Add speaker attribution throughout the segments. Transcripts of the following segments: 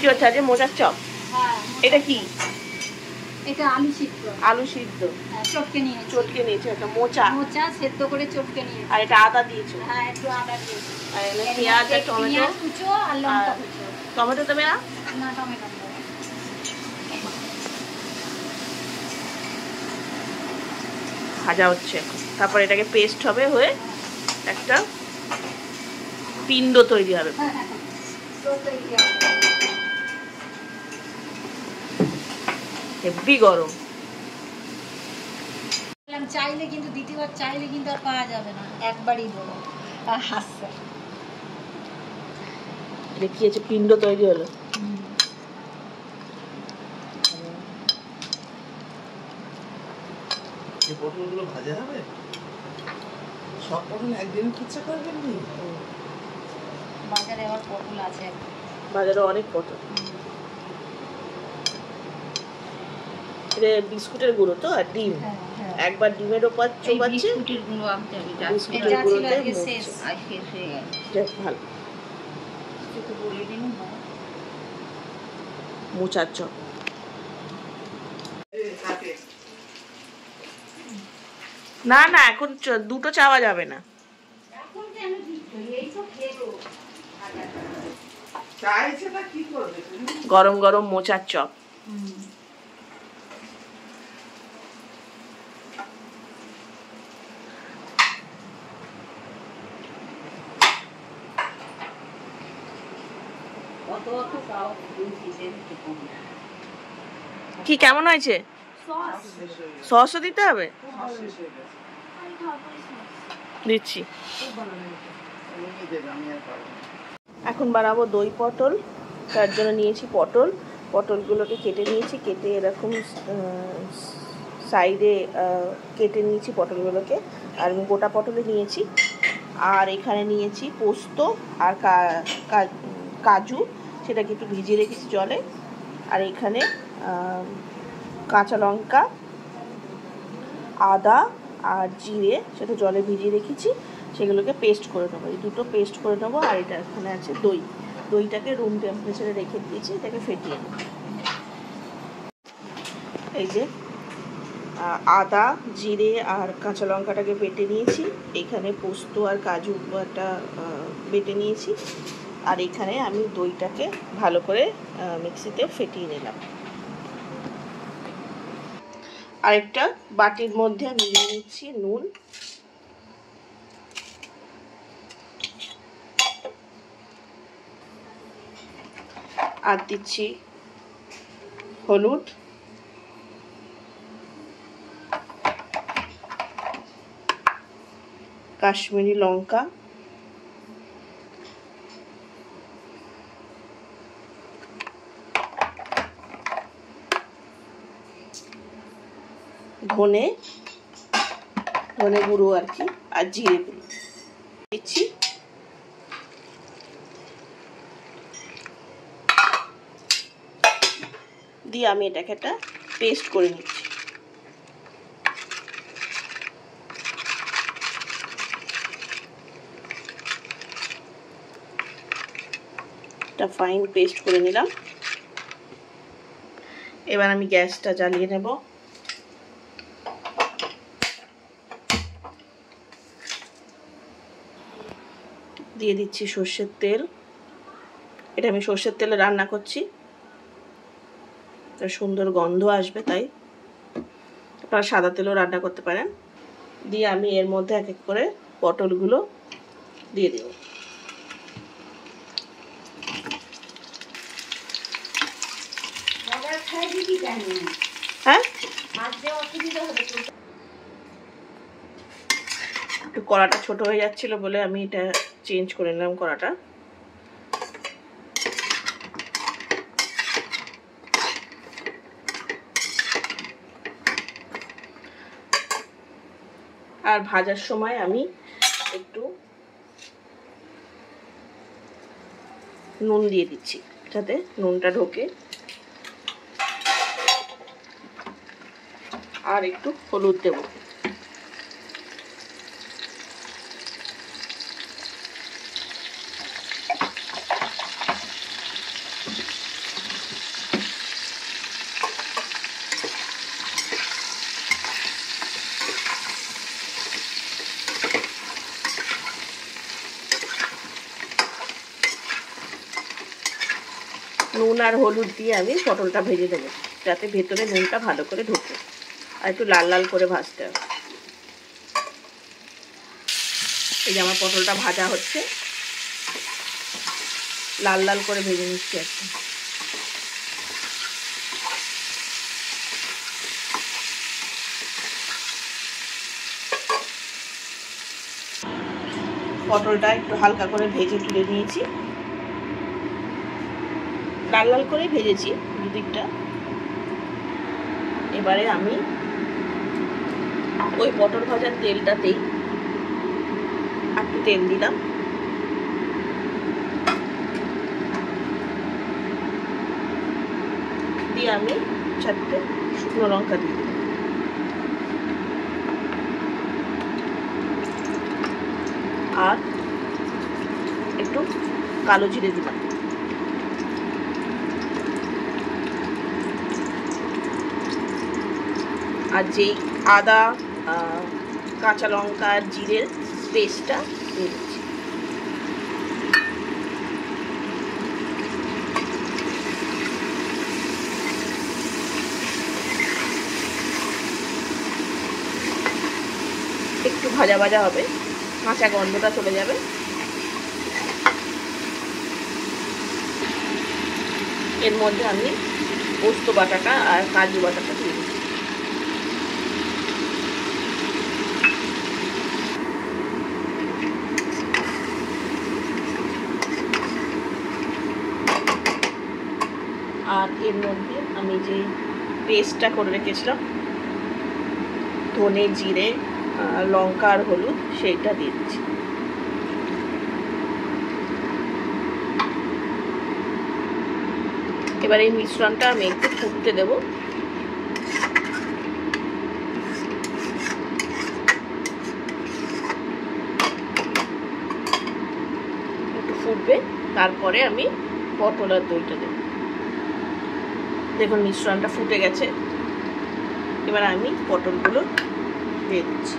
Speaker 1: কি হচ্ছে আজ মোচার চপ?
Speaker 2: হ্যাঁ।
Speaker 1: এটা কি?
Speaker 2: এটা আলু সিদ্ধ।
Speaker 1: আলু সিদ্ধ
Speaker 2: চটকে
Speaker 1: নিয়েছে একটা মোচা
Speaker 2: সেদ্ধ করে চটকে নিয়েছি।
Speaker 1: আর এটা আদা দিয়েছো?
Speaker 2: হ্যাঁ, একটু আদা দিয়েছি।
Speaker 1: আর এখানে পেঁয়াজ আর টমেটো
Speaker 2: কুচো আর লঙ্কা কুচো।
Speaker 1: টমেটো দেবে না?
Speaker 2: না, টমেটো দেবো।
Speaker 1: ভাজা হচ্ছে এখন, তারপর এটাকে পেস্ট হবে, হয়ে একটা পিণ্ড তৈরি হবে। হেভি গরম।
Speaker 2: চাইলে কিন্তু দ্বিতীয়বার চাইলে কিন্তু আর পাওয়া যাবে না, একবারই বলো। আর হাসছে।
Speaker 1: এটা কি আছে? পিণ্ড তৈরি হলো।
Speaker 3: এই পটলগুলো ভাজা হবে? সব পটল একদিনে কুচা করবেন নি?
Speaker 2: বাজারে আবার পটল আছে,
Speaker 1: বাজারে অনেক পটল। এটা বিস্কুটের গুঁড়ো তো আর ডিম। একবার ডিমের ওপর চোবাচ্ছে,
Speaker 2: বিস্কুটের গুঁড়ো আনতে হবে।
Speaker 1: বিস্কুটের গুঁড়োতে
Speaker 2: শেষ হয়ে গেল।
Speaker 1: ভালো
Speaker 2: একটু বলে দিন
Speaker 1: মোচার চপ। না না, এখন দুটো চাওয়া যাবে না। গরম গরম মোচার চপ। কি কেমন হয়েছে? সসও দিতে হবে? দিচ্ছি। এখন বানাবো দই পটল। তার জন্য নিয়েছি পটলগুলোকে কেটে নিয়েছি, কেটে এরকম সাইডে কেটে নিয়েছি পটলগুলোকে, আর গোটা পটলে নিয়েছি। আর এখানে নিয়েছি পোস্ত আর কাজু, সেটাকে একটু ভিজিয়ে রেখেছি জলে। আর এখানে কাঁচা লঙ্কা, আদা আর জিরে, সেটা জলে ভিজিয়ে রেখেছি, সেগুলোকে পেস্ট করে নেবো। এই দুটো পেস্ট করে নেবো। আর এটা এখানে আছে দইটাকে রুম টেম্পারেচারে রেখে দিয়েছি, এটাকে ফেটিয়ে নেব। এই যে আদা, জিরে আর কাঁচা লঙ্কাটাকে বেটে নিয়েছি। এখানে পোস্ত আর কাজু একটা বেটে নিয়েছি। আর এখানে আমি দইটাকে ভালো করে মিক্সিতে ফেটিয়ে নিলাম। আরেকটা বাটির মধ্যে আমি নিয়ে নিচ্ছি নুন, আর দিচ্ছি হলুদ, কাশ্মীরি লঙ্কা, ধনে গুঁড়ো আর কি, আর জিরে গুঁড়ো দিচ্ছি। দিয়ে আমি এটাকে একটা পেস্ট করে নিচ্ছি। একটা ফাইন পেস্ট করে নিলাম। এবার আমি গ্যাসটা জ্বালিয়ে নেব। দিয়ে দিচ্ছি সর্ষের তেল। এটা আমি সর্ষের তেলে রান্না করছি, সুন্দর গন্ধ আসবে, তাই আপনারা সাদা তেলেও রান্না করতে পারেন। দিয়ে আমি এর মধ্যে এক এক করে পটলগুলো দিয়ে দেব। হ্যাঁ, একটু কড়াটা ছোট হয়ে যাচ্ছিল বলে আমি এটা চেঞ্জ করে নিলাম কড়াটা। আর ভাজার সময় আমি একটু নুন দিয়ে দিচ্ছি, যাতে নুনটা ঢোকে। আর একটু হলুদ দেব। নুন আর হলুদ দিয়ে আমি পটলটা ভেজে দেবো, যাতে ভেতরে নুনটা ভালো করে ঢোকে। আর একটু লাল লাল করে ভাজতে হবে। এই যে আমার পটলটা ভাজা হচ্ছে, লাল লাল করে ভেজে নিচ্ছি একটু। পটলটা একটু হালকা করে ভেজে তুলে নিয়েছি, লাল লাল করে ভেজেছি দুদিকটা। এবারে আমি ওই পটল ভাজার তেলটাতেই একটু তেল দিলাম, দিয়ে আমি 4টে শুকনো লঙ্কা দিয়ে দিলাম। আর একটু কালো জিরে দিলাম। আর যেই আদা, কাঁচা লঙ্কা আর জিরের পেস্টটা দিয়ে দিচ্ছি। একটু ভাজা ভাজা হবে, কাঁচা গন্ধটা চলে যাবে। এর মধ্যে আমি পোস্ত বাটাটা আর কাজু বাটাটা দিয়ে দিচ্ছি। আর এর মধ্যে আমি যে পেস্টটা করে রেখেছিলাম ধনে, জিরে, লঙ্কা আর হলুদ, সেইটা দিয়ে দিচ্ছি। এবার এই মিশ্রণটা আমি একটু ফুটতে দেব। একটু ফুটবে, তারপরে আমি পটল আর দইটা দেব। দেখুন মিশ্রণটা ফুটে গেছে। এবার আমি পটলগুলো দিয়ে দিচ্ছি।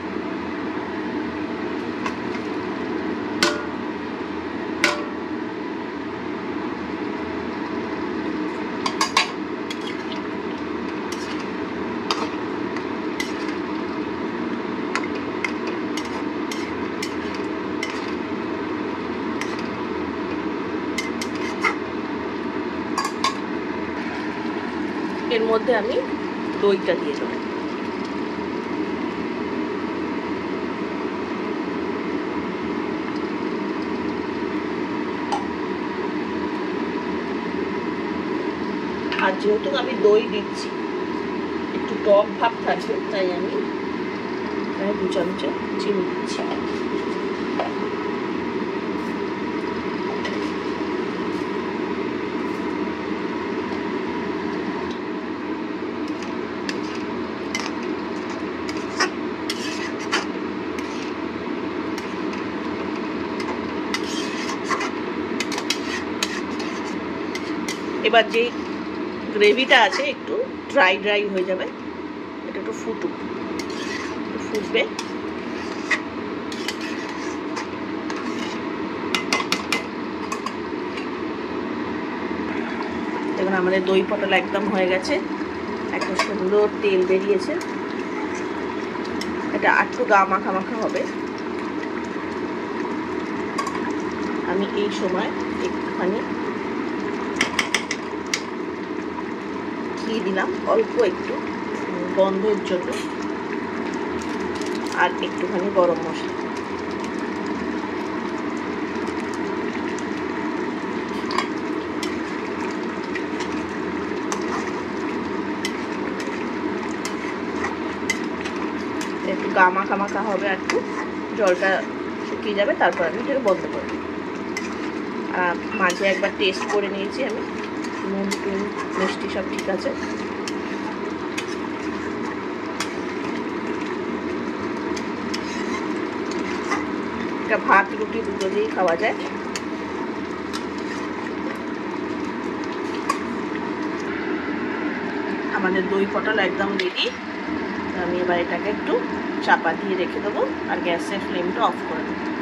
Speaker 1: এর মধ্যে আমি দইটা দিয়ে দেবো। আর যেহেতু আমি দই দিচ্ছি একটু টক ভাব থাকবে, তাই আমি 2 চামচ চিনি দিচ্ছি। এবার যে গ্রেভিটা আছে একটু ড্রাই ড্রাই হয়ে যাবে, এটা একটু ফুটবে। দেখুন আমাদের দই পটল একদম হয়ে গেছে, একটা সুন্দর তেল বেরিয়েছে। এটা একটু গা মাখা মাখা হবে। আমি এই সময় একটুখানি ঘি দিলাম, অল্প একটু গন্ধের জন্য, আর একটুখানি গরম মশলা। একটু গা মাখা মাখা হবে, একটু জলটা শুকিয়ে যাবে, তারপর আমি এটা বন্ধ করে দিই। আর মাঝে একবার টেস্ট করে নিয়েছি আমি, নুন টুন মিষ্টি সব ঠিক আছে। এটা ভাত রুটি দুটো দিয়েই খাওয়া যায়। আমাদের দই পটল একদম রেডি। আমি এবার এটাকে একটু চাপা দিয়ে রেখে দেবো আর গ্যাসের ফ্লেমটা অফ করে দেবো।